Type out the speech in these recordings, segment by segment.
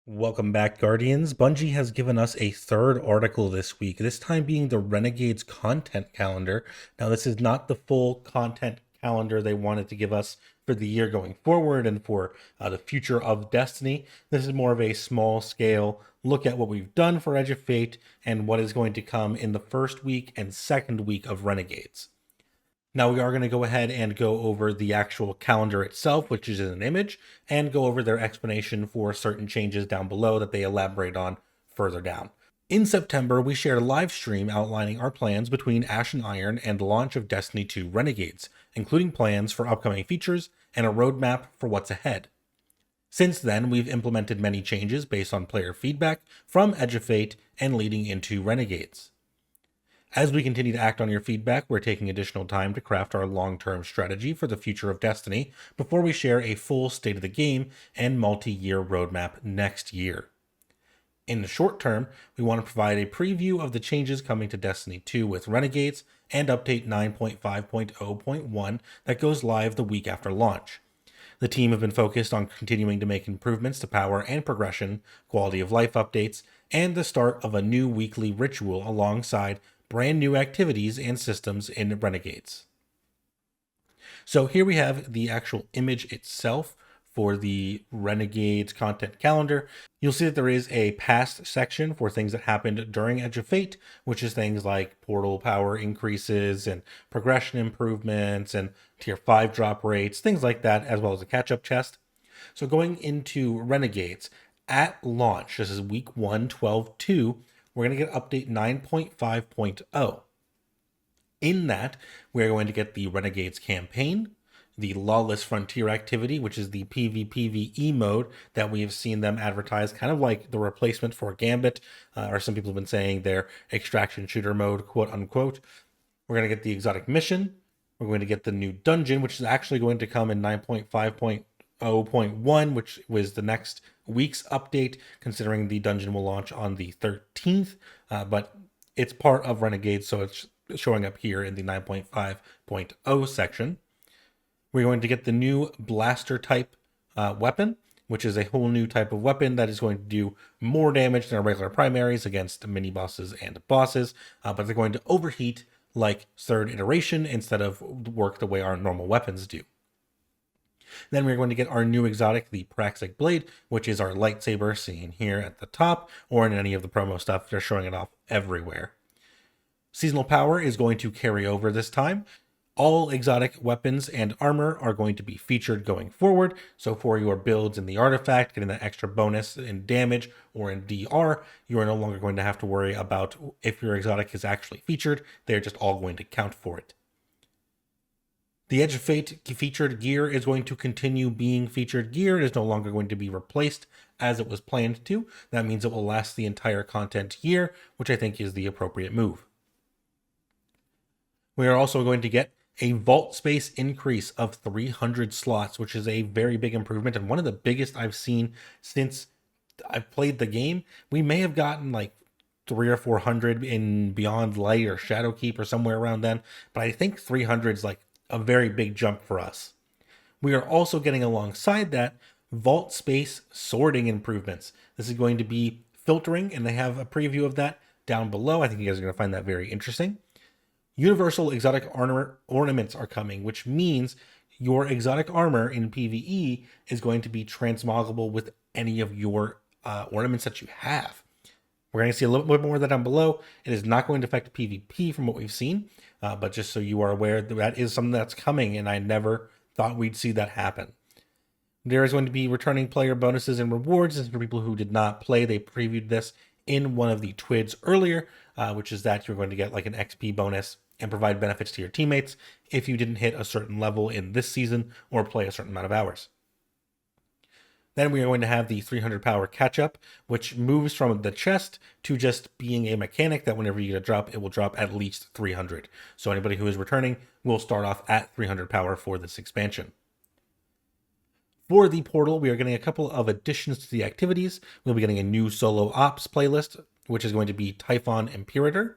Welcome back, Guardians. Bungie has given us a third article this week, this time being the Renegades content calendar. Now, this is not the full content calendar they wanted to give us for the year going forward and for the future of Destiny. This is more of a small scale look at what we've done for Edge of Fate and what is going to come in the first week and second week of Renegades. Now we are going to go ahead and go over the actual calendar itself, which is an image, and go over their explanation for certain changes down below that they elaborate on further down. In September, we shared a live stream outlining our plans between Ash and Iron and the launch of Destiny 2 Renegades, including plans for upcoming features and a roadmap for what's ahead. Since then, we've implemented many changes based on player feedback from Edge of Fate and leading into Renegades. As we continue to act on your feedback, we're taking additional time to craft our long-term strategy for the future of Destiny before we share a full state of the game and multi-year roadmap next year. In the short term, we want to provide a preview of the changes coming to Destiny 2 with Renegades and update 9.5.0.1 that goes live the week after launch. The team have been focused on continuing to make improvements to power and progression, quality of life updates, and the start of a new weekly ritual alongside brand new activities and systems in Renegades. So here we have the actual image itself for the Renegades content calendar. You'll see that there is a past section for things that happened during Edge of Fate, which is things like portal power increases and progression improvements and tier 5 drop rates, things like that, as well as a catch-up chest. So going into Renegades, at launch, this is week 1, 12.2, we're going to get update 9.5.0. In that, we're going to get the Renegades campaign, the Lawless Frontier activity, which is the PvPvE mode that we have seen them advertise, kind of like the replacement for Gambit, or some people have been saying their extraction shooter mode, quote unquote. We're going to get the exotic mission. We're going to get the new dungeon, which is actually going to come in 9.5.0.1, which was the next week's update, considering the dungeon will launch on the 13th, but it's part of Renegades, so it's showing up here in the 9.5.0 section. We're going to get the new blaster type weapon, which is a whole new type of weapon that is going to do more damage than our regular primaries against mini bosses and bosses, but they're going to overheat like third iteration instead of work the way our normal weapons do. Then we're going to get our new exotic, the Praxic Blade, which is our lightsaber seen here at the top, or in any of the promo stuff. They're showing it off everywhere. Seasonal power is going to carry over this time. All exotic weapons and armor are going to be featured going forward. So for your builds in the artifact, getting that extra bonus in damage or in DR, you are no longer going to have to worry about if your exotic is actually featured. They're just all going to count for it. The Edge of Fate featured gear is going to continue being featured gear. It is no longer going to be replaced as it was planned to. That means it will last the entire content year, which I think is the appropriate move. We are also going to get a vault space increase of 300 slots, which is a very big improvement and one of the biggest I've seen since I've played the game. We may have gotten like 300 or 400 in Beyond Light or Shadowkeep or somewhere around then, but I think 300 is like a very big jump for us. We are also getting alongside that vault space sorting improvements. This is going to be filtering, and they have a preview of that down below. I think you guys are going to find that very interesting. Universal exotic armor ornaments are coming, which means your exotic armor in PvE is going to be transmoggable with any of your ornaments that you have. We're going to see a little bit more of that down below. It is not going to affect PvP from what we've seen, but just so you are aware, that is something that's coming, and I never thought we'd see that happen. There is going to be returning player bonuses and rewards, and for people who did not play, they previewed this in one of the TWIDs earlier, which is that you're going to get like an XP bonus and provide benefits to your teammates if you didn't hit a certain level in this season or play a certain amount of hours. Then we are going to have the 300 power catch-up, which moves from the chest to just being a mechanic that whenever you get a drop, it will drop at least 300. So anybody who is returning will start off at 300 power for this expansion. For the portal, we are getting a couple of additions to the activities. We'll be getting a new solo ops playlist, which is going to be Typhon Imperator.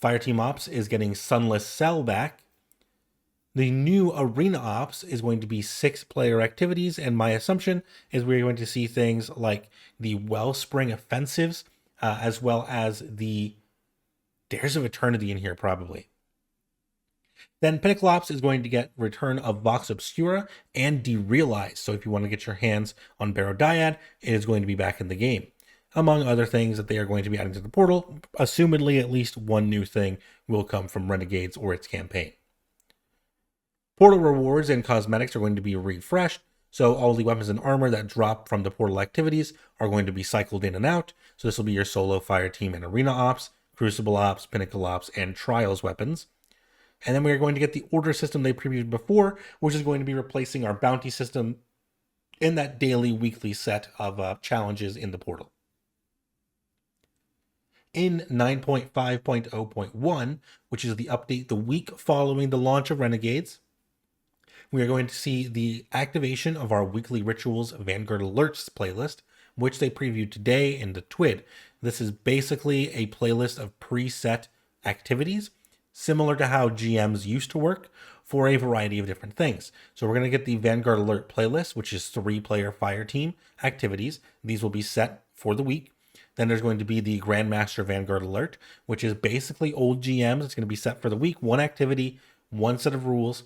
Fireteam Ops is getting Sunless Cell back. The new arena ops is going to be 6-player activities, and my assumption is we're going to see things like the Wellspring offensives, as well as the Dares of Eternity in here, probably. Then Pinnacle Ops is going to get Return of Vox Obscura and Derealize. So if you want to get your hands on Barodiad, it is going to be back in the game. Among other things that they are going to be adding to the portal, assumedly at least one new thing will come from Renegades or its campaign. Portal rewards and cosmetics are going to be refreshed, so all the weapons and armor that drop from the portal activities are going to be cycled in and out. So this will be your solo, fire team, and arena ops, crucible ops, pinnacle ops, and trials weapons. And then we are going to get the order system they previewed before, which is going to be replacing our bounty system in that daily, weekly set of challenges in the portal. In 9.5.0.1, which is the update the week following the launch of Renegades, we are going to see the activation of our weekly rituals Vanguard Alerts playlist, which they previewed today in the TWID. This is basically a playlist of preset activities, similar to how GMs used to work, for a variety of different things. So we're going to get the Vanguard Alert playlist, which is 3-player fire team activities. These will be set for the week. Then there's going to be the Grandmaster Vanguard Alert, which is basically old GMs. It's going to be set for the week, one activity, one set of rules,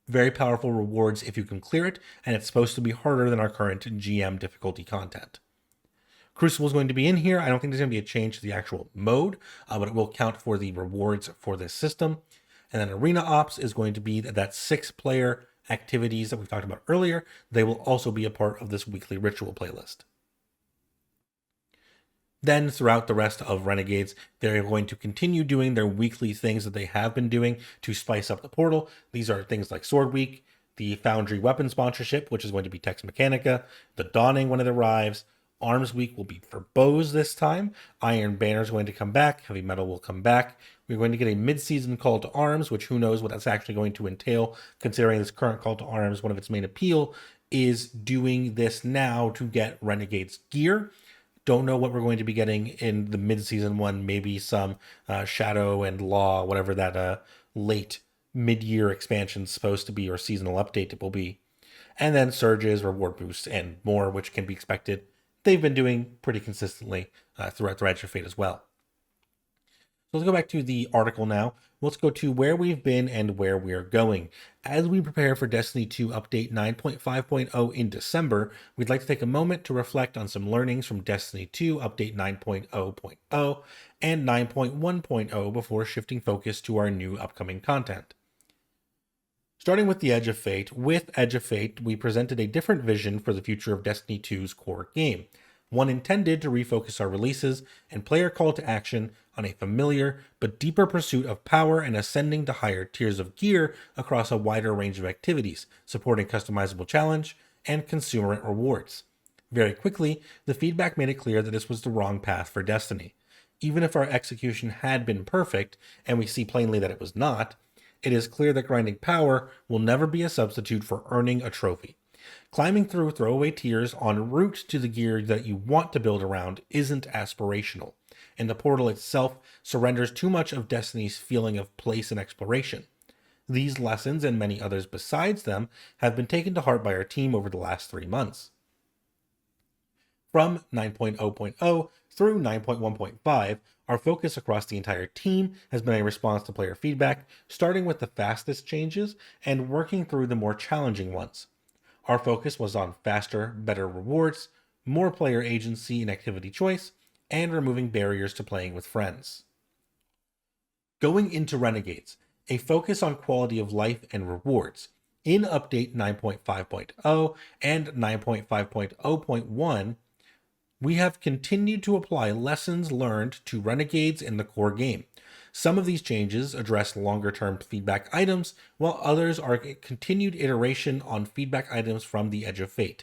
very powerful rewards if you can clear it, and it's supposed to be harder than our current GM difficulty content. Crucible is going to be in here. I don't think there's going to be a change to the actual mode, but it will count for the rewards for this system. And then Arena Ops is going to be that 6-player activities that we've talked about earlier. They will also be a part of this weekly ritual playlist. Then throughout the rest of Renegades, they're going to continue doing their weekly things that they have been doing to spice up the portal. These are things like Sword Week, the Foundry Weapon Sponsorship, which is going to be Tex Mechanica, the Dawning when it arrives. Arms Week will be for bows this time. Iron Banner is going to come back. Heavy Metal will come back. We're going to get a mid-season call to arms, which who knows what that's actually going to entail, considering this current call to arms, one of its main appeal is doing this now to get Renegades gear. Don't know what we're going to be getting in the mid-season one. Maybe some Shadow and Law, whatever that late mid-year expansion is supposed to be, or seasonal update it will be. And then surges, reward boosts, and more, which can be expected. They've been doing pretty consistently throughout the Edge of Fate as well. So let's go back to the article now. Let's go to where we've been and where we're going. As we prepare for Destiny 2 Update 9.5.0 in December, we'd like to take a moment to reflect on some learnings from Destiny 2 Update 9.0.0 and 9.1.0 before shifting focus to our new upcoming content. Starting with the Edge of Fate, with Edge of Fate, we presented a different vision for the future of Destiny 2's core game. One intended to refocus our releases and player call to action on a familiar but deeper pursuit of power and ascending to higher tiers of gear across a wider range of activities, supporting customizable challenge and consumer rewards. Very quickly, the feedback made it clear that this was the wrong path for Destiny. Even if our execution had been perfect, and we see plainly that it was not, it is clear that grinding power will never be a substitute for earning a trophy. Climbing through throwaway tiers en route to the gear that you want to build around isn't aspirational, and the portal itself surrenders too much of Destiny's feeling of place and exploration. These lessons, and many others besides them, have been taken to heart by our team over the last 3 months. From 9.0.0 through 9.1.5, our focus across the entire team has been a response to player feedback, starting with the fastest changes and working through the more challenging ones. Our focus was on faster, better rewards, more player agency and activity choice, and removing barriers to playing with friends. Going into Renegades, a focus on quality of life and rewards. In Update 9.5.0 and 9.5.0.1, we have continued to apply lessons learned to Renegades in the core game. Some of these changes address longer-term feedback items, while others are a continued iteration on feedback items from the Edge of Fate.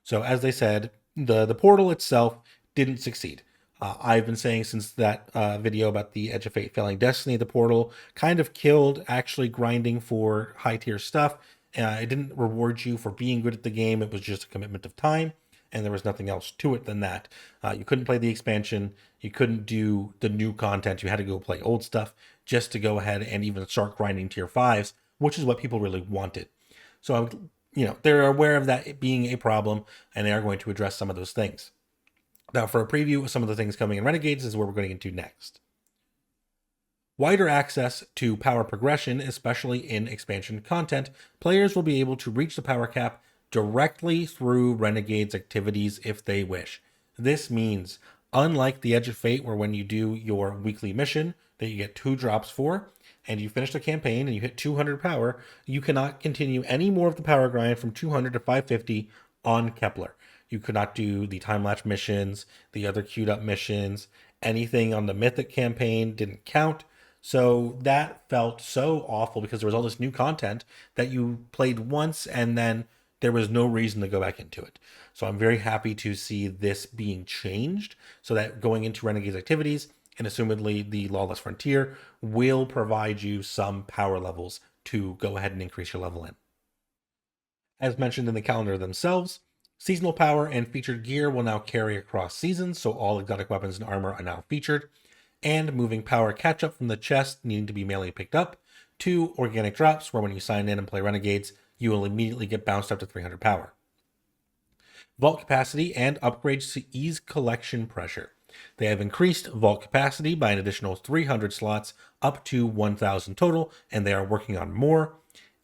So as they said, the portal itself didn't succeed. I've been saying since that video about the Edge of Fate failing Destiny, the portal kind of killed actually grinding for high-tier stuff. It didn't reward you for being good at the game. It was just a commitment of time, and there was nothing else to it than that. You couldn't play the expansion. You couldn't do the new content. You had to go play old stuff just to go ahead and even start grinding tier 5s which is what people really wanted. So, they're aware of that being a problem, and they are going to address some of those things. Now, for a preview of some of the things coming in Renegades is where we're going into next. Wider access to power progression, especially in expansion content, players will be able to reach the power cap directly through Renegades activities if they wish. This means, unlike the Edge of Fate, where when you do your weekly mission that you get 2 drops for, and you finish the campaign and you hit 200 power, you cannot continue any more of the power grind from 200 to 550 on Kepler. You could not do the time lapse missions, the other queued up missions, anything on the Mythic campaign didn't count. So that felt so awful because there was all this new content that you played once and then there was no reason to go back into it. So I'm very happy to see this being changed so that going into Renegades activities and assumedly the Lawless Frontier will provide you some power levels to go ahead and increase your level in. As mentioned in the calendar themselves, seasonal power and featured gear will now carry across seasons, so all exotic weapons and armor are now featured, and moving power catch up from the chest needing to be manually picked up to organic drops, where when you sign in and play Renegades, you will immediately get bounced up to 300 power. Vault capacity and upgrades to ease collection pressure. They have increased vault capacity by an additional 300 slots up to 1,000 total, and they are working on more.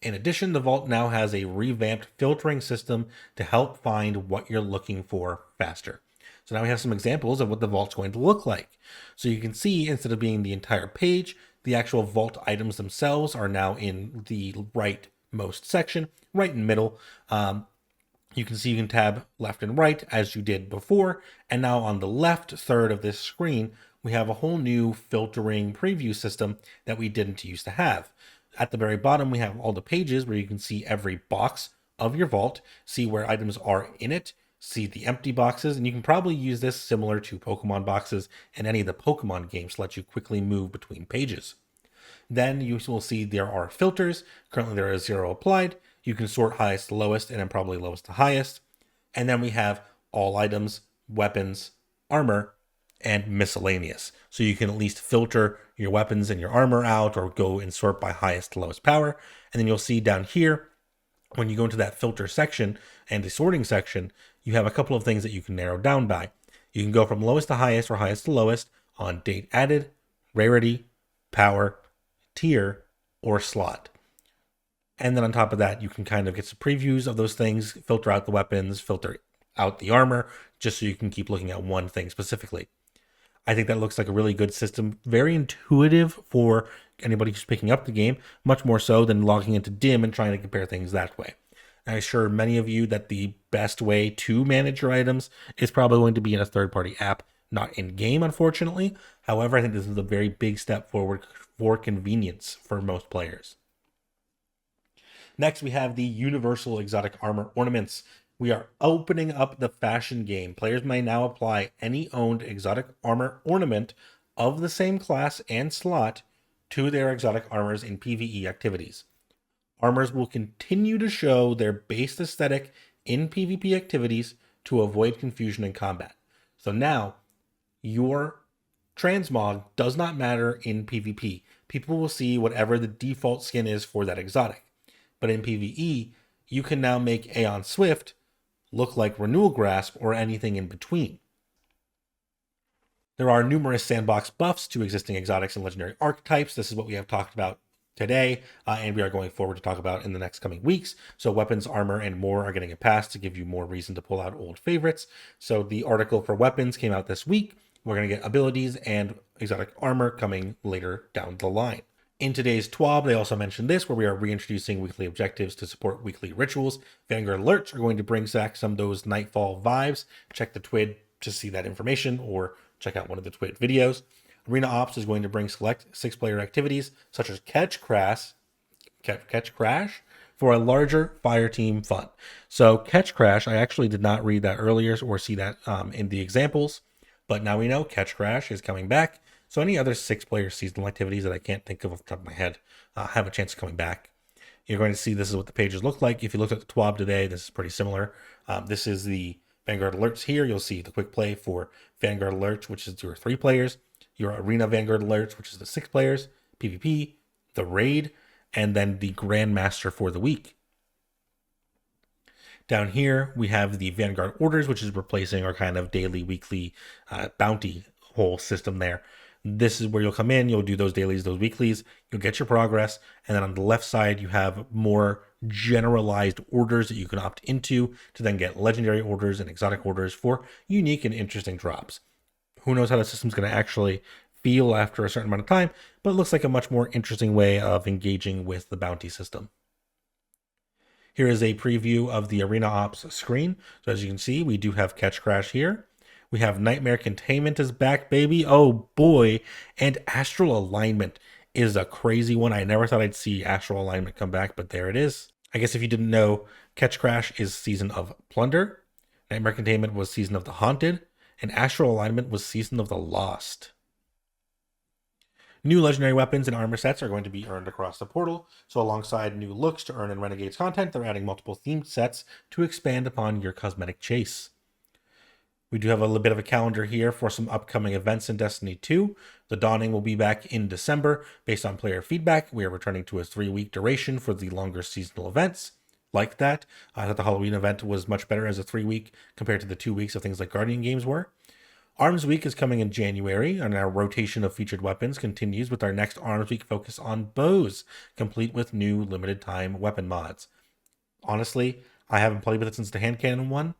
In addition, the vault now has a revamped filtering system to help find what you're looking for faster. So now we have some examples of what the vault's going to look like. So you can see, instead of being the entire page, the actual vault items themselves are now in the rightmost section, right in the middle. You can see you can tab left and right as you did before. And now on the left third of this screen, we have a whole new filtering preview system that we didn't used to have. At the very bottom, we have all the pages where you can see every box of your vault, see where items are in it, see the empty boxes, and you can probably use this similar to Pokemon boxes in any of the Pokemon games to let you quickly move between pages. Then you will see there are filters. Currently there is 0 applied. You can sort highest to lowest and then probably lowest to highest. And then we have all items, weapons, armor, and miscellaneous. So you can at least filter your weapons and your armor out or go and sort by highest to lowest power. And then you'll see down here, when you go into that filter section and the sorting section, you have a couple of things that you can narrow down by. You can go from lowest to highest or highest to lowest on date added, rarity, power, tier, or slot. And then on top of that, you can kind of get some previews of those things, filter out the weapons, filter out the armor, just so you can keep looking at one thing specifically. I think that looks like a really good system, very intuitive for anybody who's picking up the game, much more so than logging into DIM and trying to compare things that way. I assure many of you that the best way to manage your items is probably going to be in a third-party app, not in-game, unfortunately. However, I think this is a very big step forward for convenience for most players. Next, we have the Universal Exotic Armor Ornaments. We are opening up the fashion game. Players may now apply any owned exotic armor ornament of the same class and slot to their exotic armors in PvE activities. Armors will continue to show their base aesthetic in PvP activities to avoid confusion in combat. So now, your transmog does not matter in PvP. People will see whatever the default skin is for that exotic. But in PvE, you can now make Aeon Swift look like Renewal Grasp or anything in between. There are numerous sandbox buffs to existing exotics and legendary archetypes. This is what we have talked about today, and we are going forward to talk about in the next coming weeks. So weapons, armor, and more are getting a pass to give you more reason to pull out old favorites. So the article for weapons came out this week. We're going to get abilities and exotic armor coming later down the line. In today's TWAB, they also mentioned this, where we are reintroducing weekly objectives to support weekly rituals. Vanguard alerts are going to bring back some of those Nightfall vibes. Check the TWID to see that information, or check out one of the TWID videos. Arena Ops is going to bring select 6-player activities, such as Catch Crash, for a larger fire team fun. So Catch Crash, I actually did not read that earlier or see that in the examples, but now we know Catch Crash is coming back. So any other 6-player seasonal activities that I can't think of off the top of my head have a chance of coming back. You're going to see this is what the pages look like. If you looked at the TWAB today, this is pretty similar. This is the Vanguard alerts here. You'll see the quick play for Vanguard alerts, which is your 3 players. Your Arena Vanguard alerts, which is the 6 players. PvP, the raid, and then the Grandmaster for the week. Down here, we have the Vanguard orders, which is replacing our kind of daily, weekly bounty whole system there. This is where you'll come in, you'll do those dailies, those weeklies, you'll get your progress, and then on the left side, you have more generalized orders that you can opt into to then get legendary orders and exotic orders for unique and interesting drops. Who knows how the system's going to actually feel after a certain amount of time, but it looks like a much more interesting way of engaging with the bounty system. Here is a preview of the Arena Ops screen. So as you can see, we do have Catch Crash here. We have Nightmare Containment is back, baby. Oh boy. And Astral Alignment is a crazy one. I never thought I'd see Astral Alignment come back, but there it is. I guess if you didn't know, Catch Crash is Season of Plunder. Nightmare Containment was Season of the Haunted. And Astral Alignment was Season of the Lost. New legendary weapons and armor sets are going to be earned across the portal, so alongside new looks to earn in Renegades content, they're adding multiple themed sets to expand upon your cosmetic chase. We do have a little bit of a calendar here for some upcoming events in Destiny 2. The Dawning will be back in December. Based on player feedback, we are returning to a 3-week duration for the longer seasonal events. Like that, I thought the Halloween event was much better as a 3-week compared to the 2 weeks of things like Guardian games were. Arms Week is coming in January, and our rotation of featured weapons continues with our next Arms Week focus on bows, complete with new limited time weapon mods. Honestly, I haven't played with it since the hand cannon one.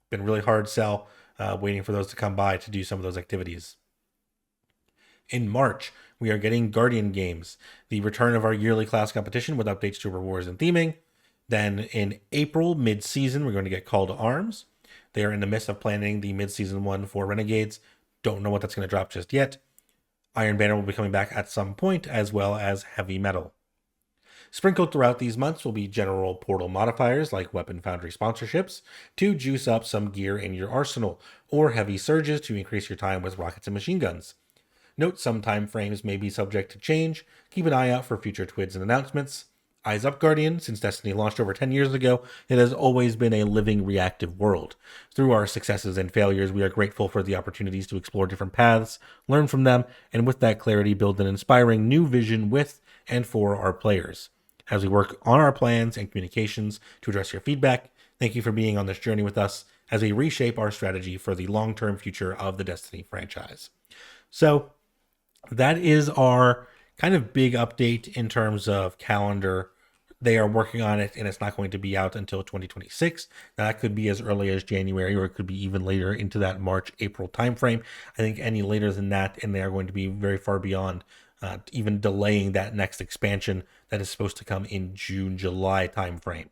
Been really hard sell, waiting for those to come by to do some of those activities. In March, we are getting Guardian games, the return of our yearly class competition with updates to rewards and theming. Then in April, mid-season, we're going to get Call to Arms. They are in the midst of planning the mid-season one for Renegades. Don't know what that's going to drop just yet. Iron Banner will be coming back at some point, as well as Heavy Metal. Sprinkled throughout these months will be general portal modifiers like Weapon Foundry sponsorships to juice up some gear in your arsenal, or heavy surges to increase your time with rockets and machine guns. Note some time frames may be subject to change. Keep an eye out for future TWIDs and announcements. Eyes up, Guardian. Since Destiny launched over 10 years ago, it has always been a living, reactive world. Through our successes and failures, we are grateful for the opportunities to explore different paths, learn from them, and with that clarity, build an inspiring new vision with and for our players. As we work on our plans and communications to address your feedback, thank you for being on this journey with us as we reshape our strategy for the long-term future of the Destiny franchise. So, that is our kind of big update in terms of calendar. They are working on it, and it's not going to be out until 2026. Now, that could be as early as January, or it could be even later into that March-April timeframe. I think any later than that, and they are going to be very far beyond even delaying that next expansion that is supposed to come in June-July timeframe.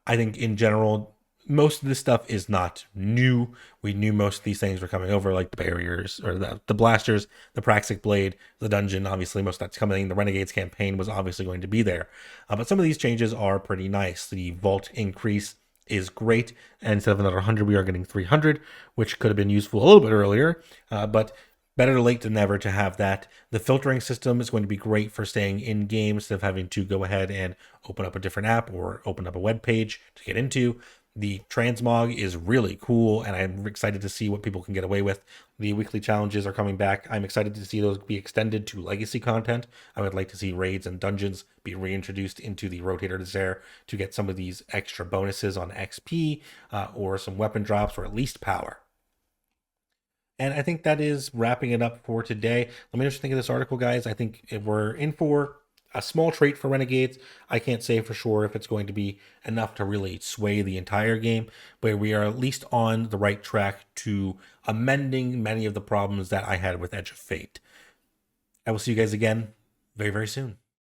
I think in general, most of this stuff is not new. We knew most of these things were coming over, like the barriers or the blasters, the Praxic Blade, the dungeon. Obviously, most of that's coming. The Renegades campaign was obviously going to be there. But some of these changes are pretty nice. The vault increase is great. And instead of another 100, we are getting 300, which could have been useful a little bit earlier. But better late than never to have that. The filtering system is going to be great for staying in game instead of having to go ahead and open up a different app or open up a web page to get into. The transmog is really cool, and I'm excited to see what people can get away with. The weekly challenges are coming back. I'm excited to see those be extended to legacy content. I would like to see raids and dungeons be reintroduced into the Rotator Desert to get some of these extra bonuses on XP or some weapon drops or at least power. And I think that is wrapping it up for today. Let me know what you think of this article, guys. I think we're in for a small trait for Renegades. I can't say for sure if it's going to be enough to really sway the entire game, but we are at least on the right track to amending many of the problems that I had with Edge of Fate. I will see you guys again very, very soon.